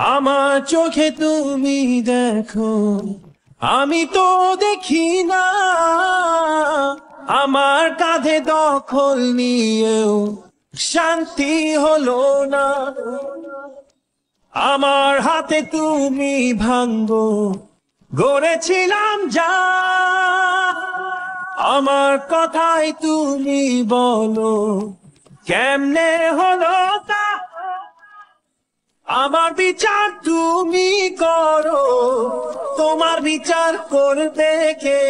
আমার চোখে তুমি দেখো, আমি তো দেখি না। আমার কাঁধে দখল নিয়েও শান্তি হলো না। আমার হাতে তুমি ভাঙ্গো, গড়েছিলাম যা। আমার কথাই তুমি বলো, কেমনে হলো তা। আমার বিচার তুমি করো, তোমার বিচার করবে কে?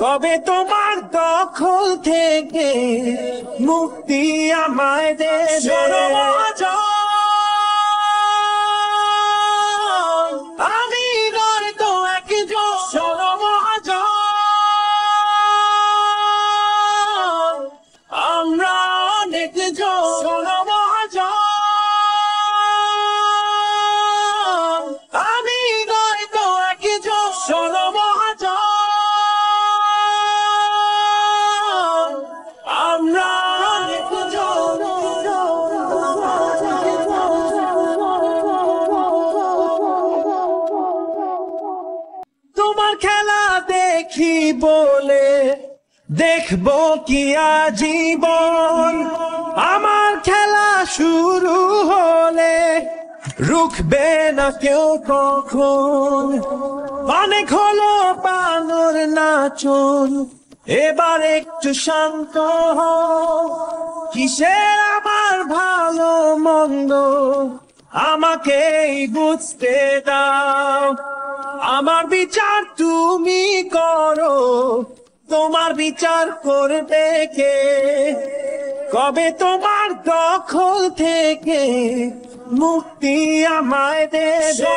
কবে তোমার দখল থেকে মুক্তি আমায় দেবে? আমি নয় তো একজন, শোনো মহাজন, আমরা অনেক জন। শোনো মহাজন, আমি নয় তো একজন, শোনো মহাজন, আমরা অনেক জন। তোমার খেলা দেখি বলে দেখবো কি আজীবন। আমার খেলা শুরু হলে রুখবে না কেউ কখন। অনেক হলো বানর নাচন, এবার একটু শান্ত হও। কিসের আমার ভালো মন্দ আমাকেই বুঝতে দাও। আমার বিচার তুমি করো, তোমার বিচার করবে কে? কবে তোমার দখল থেকে মুক্তি আমায় দেবে?